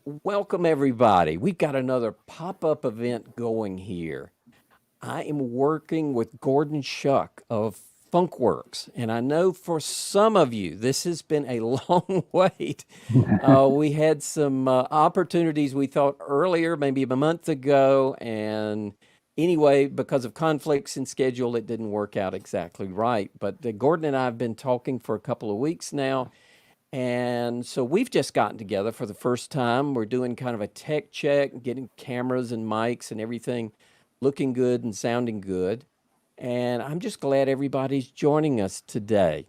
Welcome, everybody. We've got another pop-up event going here. I am working with Gordon Schuck of Funkwerks, and I know for some of you, this has been a long wait. We had some opportunities we thought earlier, maybe a month ago, and anyway, because of conflicts in schedule, it didn't work out exactly right. But Gordon and I have been talking for a couple of weeks now, and so we've just gotten together for the first time. We're doing kind of a tech check, getting cameras and mics and everything looking good and sounding good. And I'm just glad everybody's joining us today.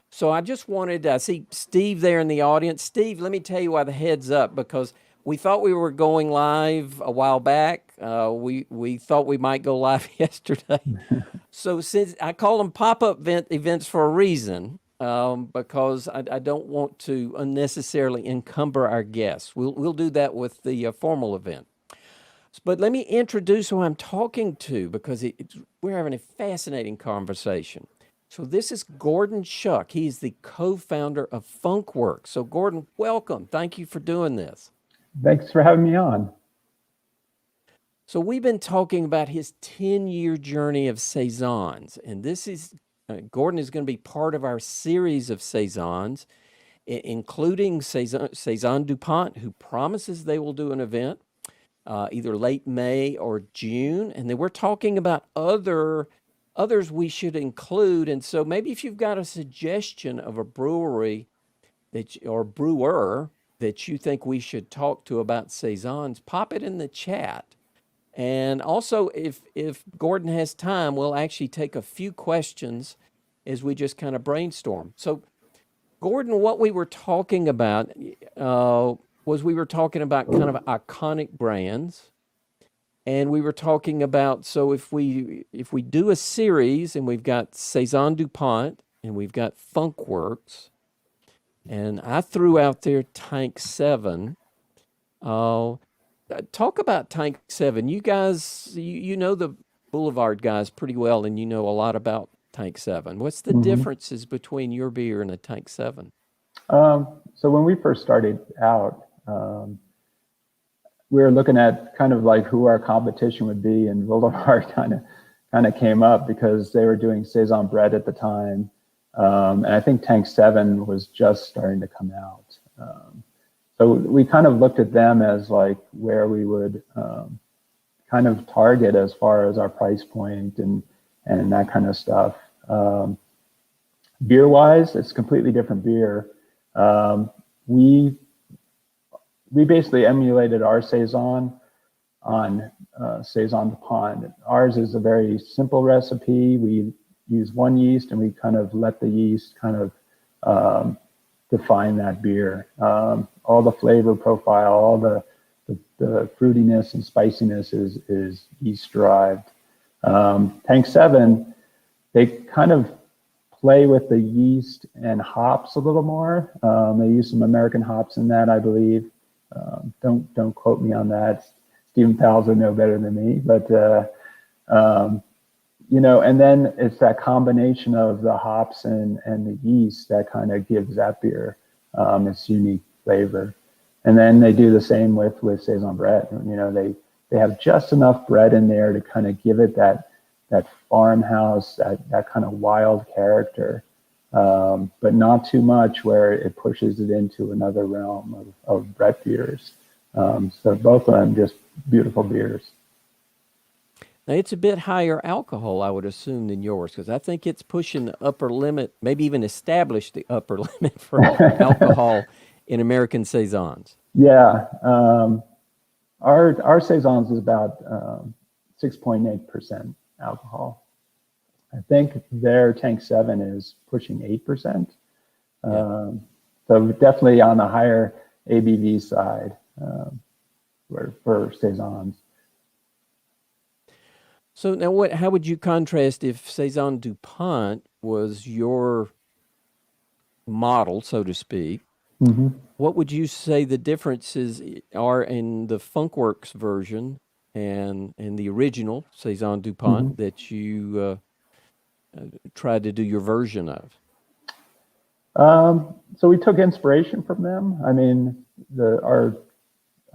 So I just wanted to see Steve there in the audience. Steve, let me tell you why the heads up, because we thought we were going live a while back. We thought we might go live yesterday. So since I call them pop-up events for a reason, because I don't want to unnecessarily encumber our guests. We'll do that with the formal event. But let me introduce who I'm talking to because we're having a fascinating conversation. So this is Gordon Schuck. He's the co-founder of Funkwerk. So Gordon, welcome. Thank you for doing this. Thanks for having me on. So we've been talking about his 10-year journey of Saisons, and this is Gordon is going to be part of our series of Saisons, including Cezanne DuPont, who promises they will do an event either late May or June. And then we're talking about others we should include. And so maybe if you've got a suggestion of a brewery or brewer that you think we should talk to about Saisons, pop it in the chat. And also, if Gordon has time, we'll actually take a few questions as we just kind of brainstorm. So, Gordon, what we were talking about was we were talking about kind of iconic brands, and we were talking about, so if we do a series and we've got Cezanne DuPont and we've got Funkworks, and I threw out there Tank 7. Talk about Tank 7. You guys, you know the Boulevard guys pretty well, and you know a lot about Tank 7. What's the differences between your beer and a Tank 7? So when we first started out, we were looking at kind of like who our competition would be, and Boulevard kind of came up because they were doing Saison bread at the time, and I think Tank 7 was just starting to come out. So we kind of looked at them as like where we would kind of target as far as our price point and that kind of stuff. Beer wise, it's completely different beer. We basically emulated our Saison on Saison DuPont. Ours is a very simple recipe. We use one yeast and we kind of let the yeast kind of define that beer. All the flavor profile, all the fruitiness and spiciness is yeast derived. Tank 7, they kind of play with the yeast and hops a little more. They use some American hops in that, I believe. Don't quote me on that. Stephen Pals would know better than me, but and then it's that combination of the hops and the yeast that kind of gives that beer its unique flavor. And then they do the same with Saison bread. They have just enough bread in there to kind of give it that farmhouse, that kind of wild character, but not too much where it pushes it into another realm of bread beers. So both of them just beautiful beers. Now, it's a bit higher alcohol, I would assume, than yours, because I think it's pushing the upper limit, maybe even established the upper limit for alcohol in American Saisons. Yeah. Our Saisons is about 6.8% alcohol. I think their Tank 7 is pushing 8%. So definitely on the higher ABV side for Saisons. So now, how would you contrast if Cezanne DuPont was your model, so to speak? Mm-hmm. What would you say the differences are in the Funkworks version and the original Cezanne DuPont that you tried to do your version of? So we took inspiration from them. I mean, our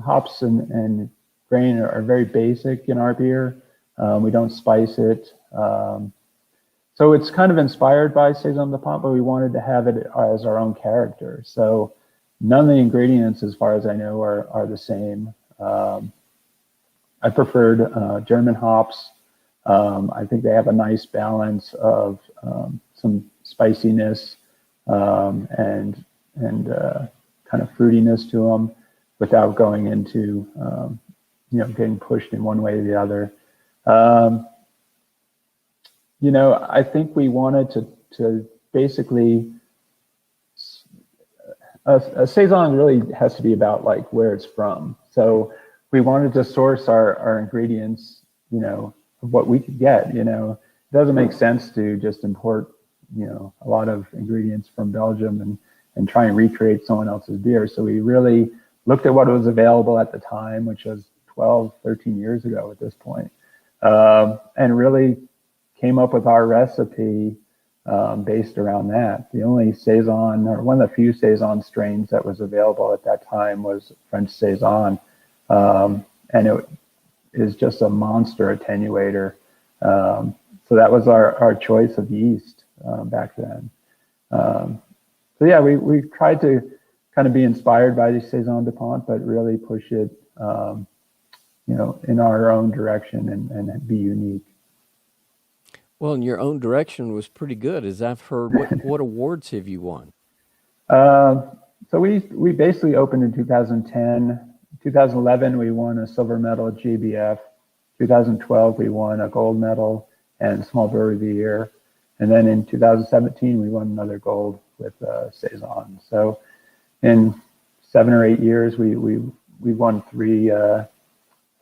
hops and grain are very basic in our beer. We don't spice it. So it's kind of inspired by Saison de Pont, but we wanted to have it as our own character. So none of the ingredients, as far as I know, are the same. I preferred German hops. I think they have a nice balance of some spiciness and kind of fruitiness to them without going into getting pushed in one way or the other. I think we wanted to basically, a Saison really has to be about like where it's from. So we wanted to source our ingredients, of what we could get. It doesn't make sense to just import, a lot of ingredients from Belgium and try and recreate someone else's beer. So we really looked at what was available at the time, which was 12, 13 years ago at this point, and really came up with our recipe based around that. The only Saison, or one of the few Saison strains that was available at that time, was French Saison, and it is just a monster attenuator. So that was our choice of yeast back then. So yeah, we tried to kind of be inspired by the Saison de Pont, but really push it, in our own direction and be unique. Well, and your own direction was pretty good, as I've heard. What awards have you won? So we basically opened in 2010. 2011, we won a silver medal at GBF. 2012, we won a gold medal and Small Brewery of the Year. And then in 2017, we won another gold with Saison. So in 7 or 8 years, we won three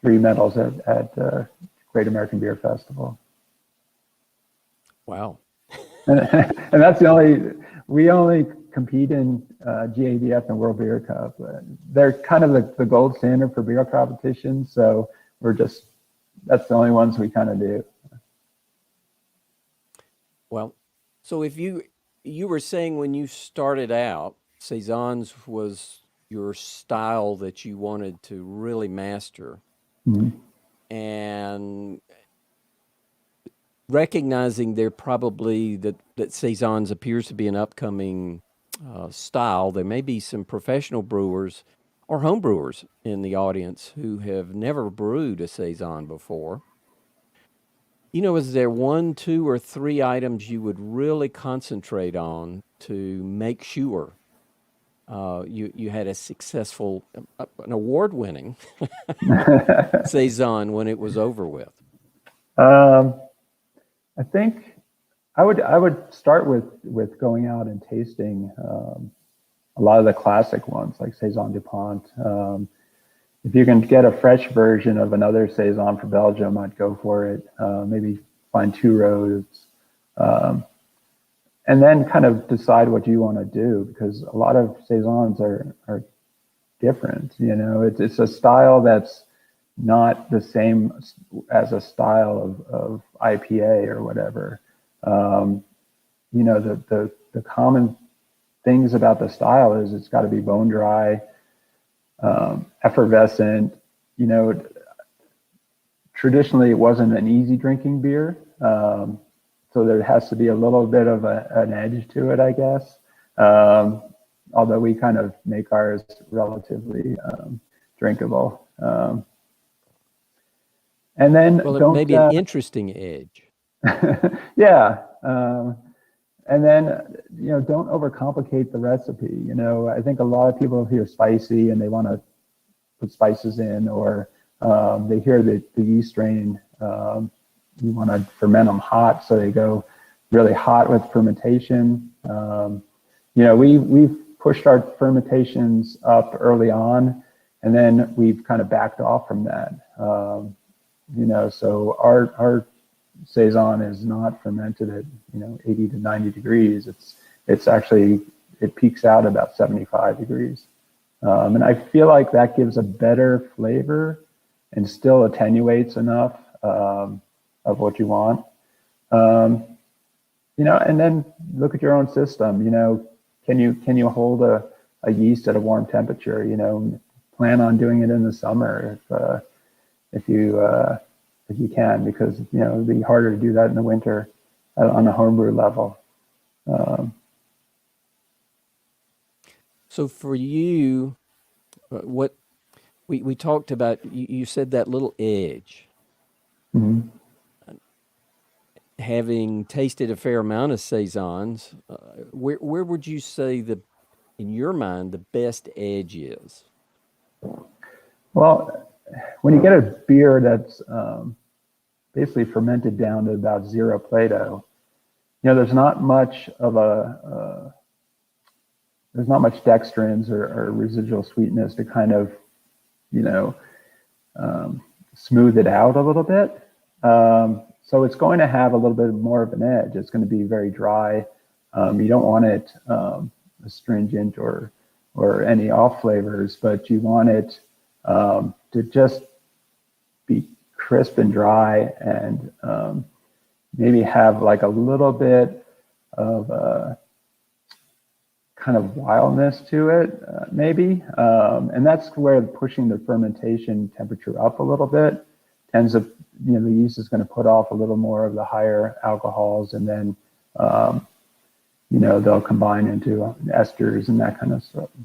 medals at Great American Beer Festival. Wow. And that's we only compete in GABF and World Beer Cup. They're kind of the gold standard for beer competitions. So that's the only ones we kind of do. Well, so if you were saying when you started out, Saisons was your style that you wanted to really master. Mm-hmm. And recognizing there probably that Saisons appears to be an upcoming style, there may be some professional brewers or home brewers in the audience who have never brewed a Saison before. Is there 1, 2, or 3 items you would really concentrate on to make sure you had a successful, an award-winning Saison when it was over with? I think I would start with going out and tasting a lot of the classic ones like Saison du Pont. If you can get a fresh version of another Saison for Belgium, I'd go for it. Maybe find 2 roads, and then kind of decide what you want to do, because a lot of Saisons are different. It's a style that's not the same as a style of IPA or whatever. The common things about the style is it's got to be bone dry, effervescent. Traditionally it wasn't an easy drinking beer, so there has to be a little bit of an edge to it, I guess. Although we kind of make ours relatively drinkable. And then maybe an interesting edge. Yeah. And then, don't overcomplicate the recipe. I think a lot of people hear spicy and they want to put spices in, or they hear the yeast strain, you want to ferment them hot, so they go really hot with fermentation. We've pushed our fermentations up early on, and then we've kind of backed off from that. So our Saison is not fermented at 80 to 90 degrees. It's actually, it peaks out about 75 degrees, and I feel like that gives a better flavor and still attenuates enough of what you want. And then look at your own system. Can you hold a yeast at a warm temperature? plan on doing it in the summer if you if you can, because it'd be harder to do that in the winter on a homebrew level. So for you, what we talked about, you said that little edge. Mhm. Having tasted a fair amount of saisons, where would you say in your mind, the best edge is? Well, when you get a beer that's basically fermented down to about zero Plato, there's not much of there's not much dextrins or residual sweetness to kind of, you know, smooth it out a little bit. So it's going to have a little bit more of an edge. It's going to be very dry. You don't want it astringent or any off flavors, but you want it to just be crisp and dry, and maybe have like a little bit of kind of wildness to it, maybe. And that's where pushing the fermentation temperature up a little bit tends to, the yeast is going to put off a little more of the higher alcohols, and then, they'll combine into esters and that kind of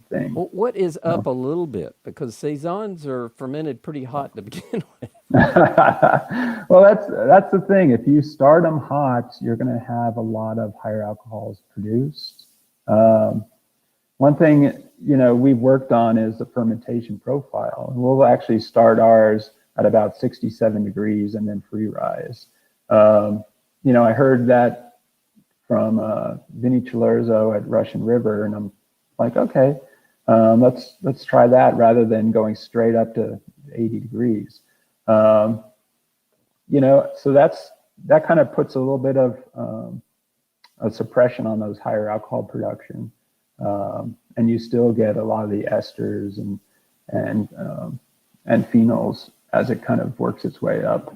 thing. Well, what is up a little bit? Because saisons are fermented pretty hot to begin with. Well, that's the thing. If you start them hot, you're going to have a lot of higher alcohols produced. One thing we've worked on is the fermentation profile. We'll actually start ours at about 67 degrees and then free rise. I heard that from Vinny Chilurzo at Russian River, and I'm like, okay, let's try that rather than going straight up to 80 degrees. So that kind of puts a little bit of a suppression on those higher alcohol production, and you still get a lot of the esters and phenols as it kind of works its way up.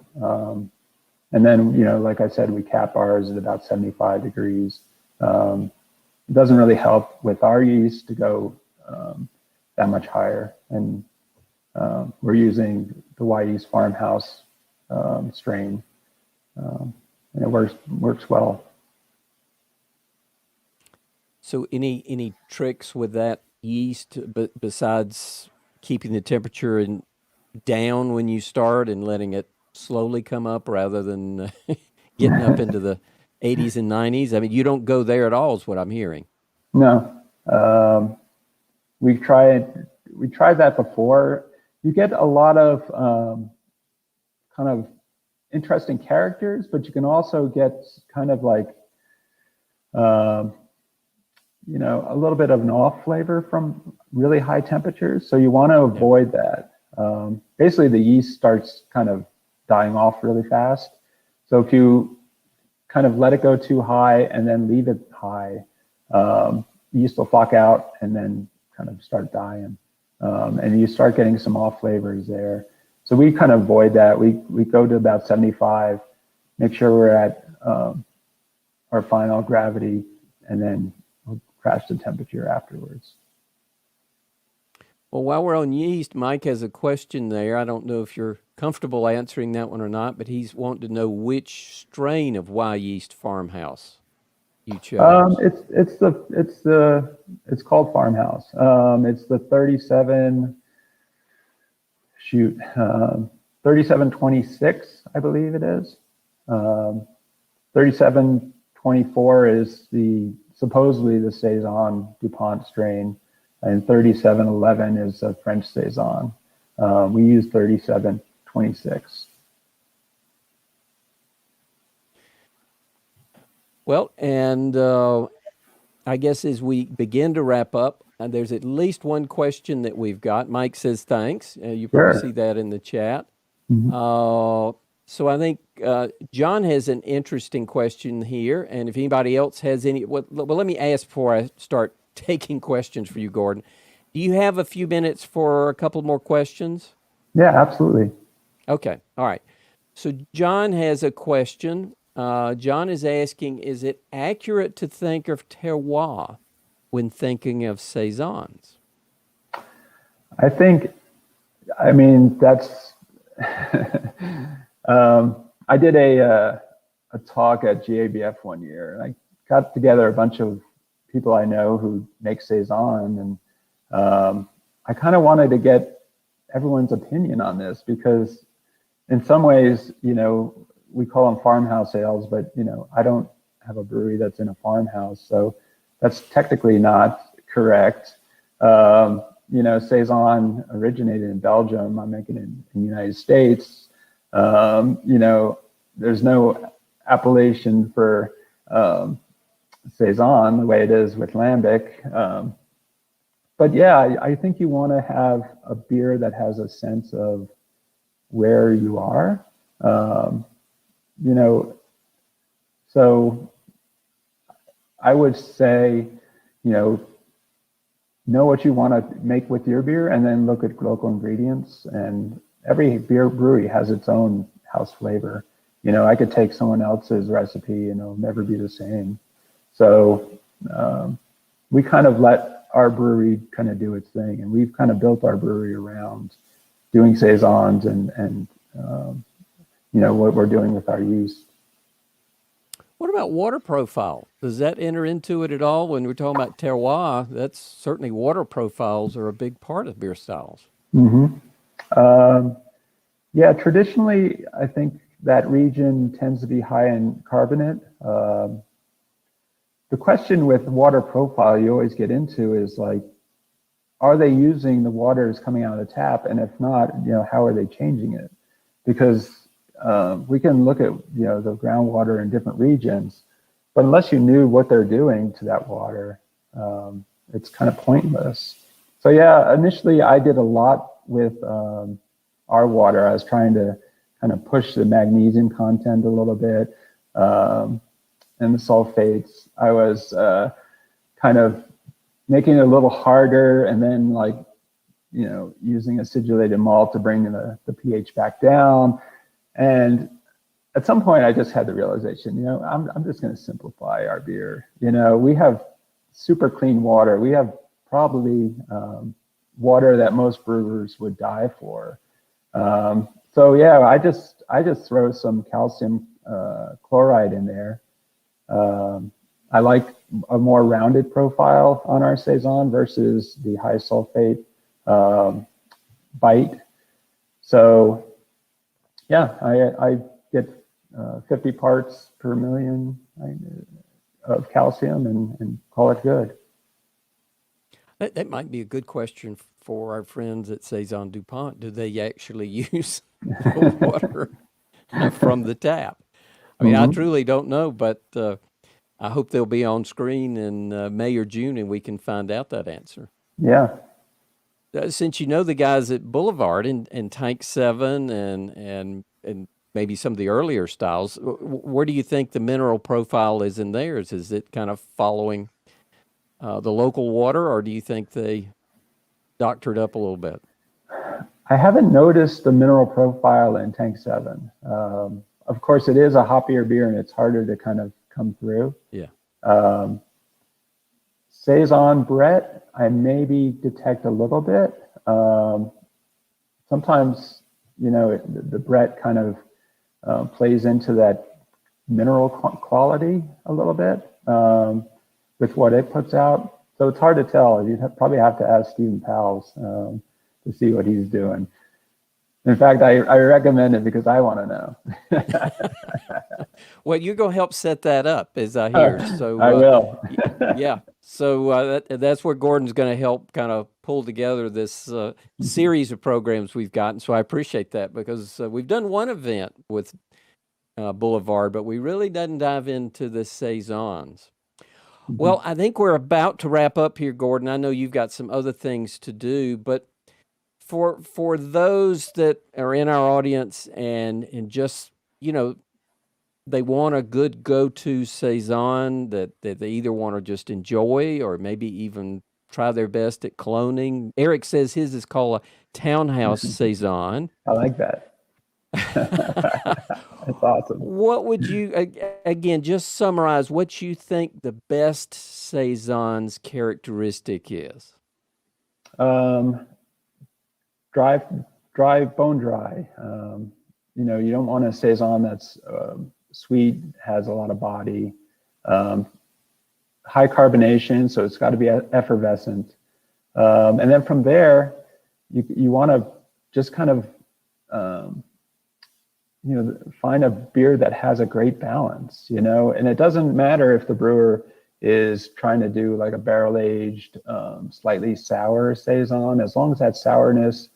And then, like I said, we cap ours at about 75 degrees. It doesn't really help with our yeast to go that much higher. And we're using the Y yeast Farmhouse strain, and it works well. So any tricks with that yeast besides keeping the temperature down when you start and letting it slowly come up rather than getting up into the 80s and 90s? I mean, you don't go there at all is what I'm hearing. No. We tried that before. You get a lot of kind of interesting characters, but you can also get kind of like a little bit of an off flavor from really high temperatures. So you want to avoid that. Basically, the yeast starts kind of dying off really fast. So if you kind of let it go too high and then leave it high, the yeast will flock out and then kind of start dying. And you start getting some off flavors there. So we kind of avoid that. We go to about 75, make sure we're at our final gravity, and then we'll crash the temperature afterwards. Well, while we're on yeast, Mike has a question there. I don't know if you're comfortable answering that one or not, but he's wanting to know which strain of Y yeast Farmhouse you chose. It's called Farmhouse. It's the 3726, I believe it is. 3724 is supposedly the Saison DuPont strain, and 3711 is a French Saison. We use 3726. Well, and I guess as we begin to wrap up, there's at least one question that we've got. Mike says thanks. You probably see that in the chat. Mm-hmm. So I think John has an interesting question here, and if anybody else has any, well, let me ask before I start taking questions for you, Gordon. Do you have a few minutes for a couple more questions? Yeah, absolutely. Okay, all right. So John has a question. John is asking, is it accurate to think of terroir when thinking of saisons? I think I mean, that's. I did a talk at GABF one year, and I got together a bunch of people I know who make Saison, and I kind of wanted to get everyone's opinion on this because, in some ways, we call them farmhouse ales, but I don't have a brewery that's in a farmhouse, so that's technically not correct. Saison originated in Belgium. I'm making it in the United States. There's no appellation for Saison the way it is with Lambic. But yeah, I think you want to have a beer that has a sense of where you are. So I would say, know what you want to make with your beer, and then look at local ingredients. And every beer brewery has its own house flavor. I could take someone else's recipe and it'll never be the same. So we kind of let our brewery kind of do its thing, and we've kind of built our brewery around doing saisons and what we're doing with our yeast. What about water profile? Does that enter into it at all? When we're talking about terroir, that's certainly water profiles are a big part of beer styles. Mm-hmm. Yeah, traditionally, I think that region tends to be high in carbonate. The question with water profile you always get into is like, are they using the water that's coming out of the tap? And if not, how are they changing it? Because we can look at the groundwater in different regions, but unless you knew what they're doing to that water, it's kind of pointless. So yeah, initially I did a lot with our water. I was trying to kind of push the magnesium content a little bit, and the sulfates. I was kind of making it a little harder, and then using acidulated malt to bring the pH back down. And at some point, I just had the realization, I'm just going to simplify our beer. We have super clean water. We have probably water that most brewers would die for. So yeah, I just throw some calcium chloride in there. I like a more rounded profile on our saison versus the high sulfate bite. So yeah, I get 50 parts per million of calcium and call it good. That might be a good question for our friends at Saison DuPont. Do they actually use the water from the tap? I mean, I truly don't know, but I hope they'll be on screen in May or June and we can find out that answer. Yeah. Since you know the guys at Boulevard and Tank 7 and maybe some of the earlier styles, where do you think the mineral profile is in theirs? Is it kind of following the local water, or do you think they doctored up a little bit? I haven't noticed the mineral profile in Tank 7. Of course, it is a hoppier beer and it's harder to kind of come through. Yeah. Saison Brett, I maybe detect a little bit. Sometimes, the Brett kind of plays into that mineral quality a little bit with what it puts out. So it's hard to tell. You'd probably have to ask Stephen Powell's to see what he's doing. In fact, I recommend it because I want to know. Well, you're going to help set that up, as I hear. So I will. Yeah. So that's where Gordon's going to help kind of pull together this series of programs we've gotten. So I appreciate that because we've done one event with Boulevard, but we really didn't dive into the Saisons. Well, I think we're about to wrap up here, Gordon. I know you've got some other things to do, but for those that are in our audience and just, they want a good go-to saison that they either want to just enjoy or maybe even try their best at cloning. Eric says his is called a townhouse saison. I like that. That's awesome. What would you, again, just summarize what you think the best saison's characteristic is? Dry dry, bone dry. You don't want a saison that's sweet, has a lot of body, high carbonation, so it's got to be effervescent. And then from there, you want to just kind of find a beer that has a great balance, and it doesn't matter if the brewer is trying to do like a barrel aged, slightly sour saison, as long as that sourness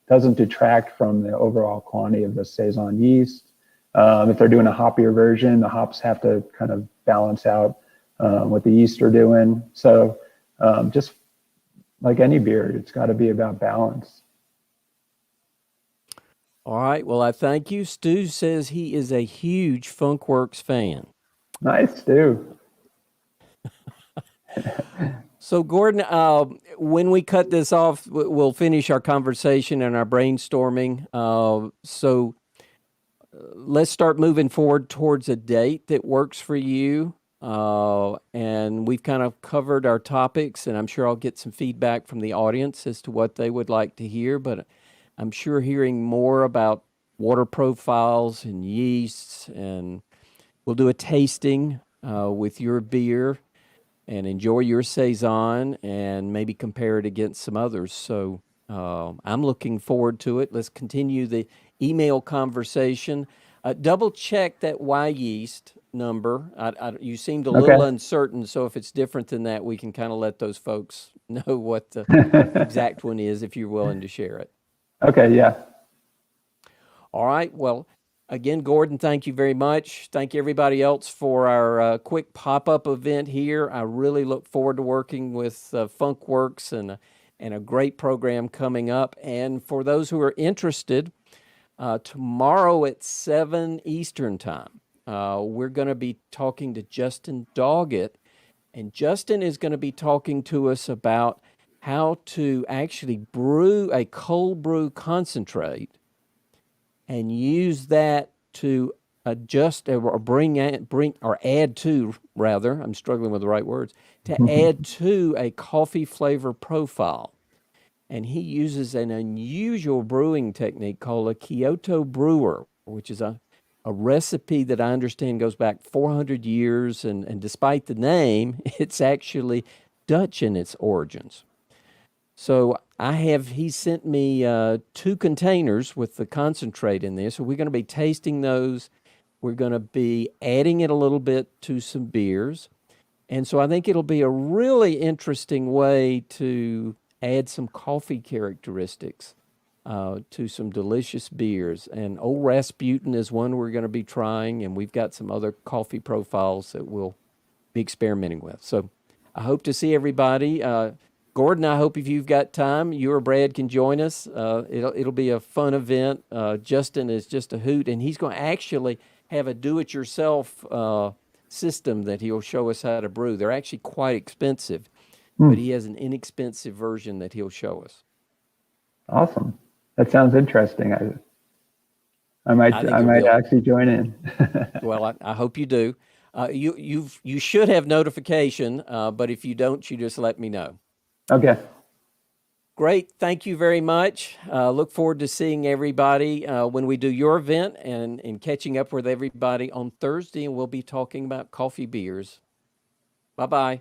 doesn't detract from the overall quantity of the saison yeast. If they're doing a hoppier version, the hops have to kind of balance out what the yeast are doing. So just like any beer, it's got to be about balance. All right. Well, I thank you. Stu says he is a huge Funkworks fan. Nice, Stu. So, Gordon, when we cut this off, we'll finish our conversation and our brainstorming. So, let's start moving forward towards a date that works for you. And we've kind of covered our topics, and I'm sure I'll get some feedback from the audience as to what they would like to hear. But I'm sure hearing more about water profiles and yeasts, and we'll do a tasting with your beer and enjoy your Saison and maybe compare it against some others. So I'm looking forward to it. Let's continue the email conversation. Double check that Y yeast number. You seemed a little uncertain, so if it's different than that, we can kind of let those folks know what the exact one is if you're willing to share it. Okay, yeah. All right. Well, again, Gordon, thank you very much. Thank you, everybody else, for our quick pop-up event here. I really look forward to working with Funkworks and a great program coming up. And for those who are interested, tomorrow at 7 Eastern Time, we're going to be talking to Justin Doggett. And Justin is going to be talking to us about how to actually brew a cold brew concentrate and use that to adjust or add to, rather, I'm struggling with the right words, to add to a coffee flavor profile. And he uses an unusual brewing technique called a Kyoto brewer, which is a recipe that I understand goes back 400 years. And despite the name, it's actually Dutch in its origins. So he sent me 2 containers with the concentrate in there. So we're going to be tasting those. We're going to be adding it a little bit to some beers. And so I think it'll be a really interesting way to add some coffee characteristics to some delicious beers. And Old Rasputin is one we're going to be trying, and we've got some other coffee profiles that we'll be experimenting with. So I hope to see everybody. Gordon, I hope if you've got time, you or Brad can join us. It'll be a fun event. Justin is just a hoot, and he's going to actually have a do-it-yourself system that he'll show us how to brew. They're actually quite expensive, but he has an inexpensive version that he'll show us. Awesome. That sounds interesting. I might actually join in. Well, I hope you do. You should have notification, but if you don't, you just let me know. Okay. Great. Thank you very much. Look forward to seeing everybody when we do your event and catching up with everybody on Thursday. And we'll be talking about coffee beers. Bye-bye.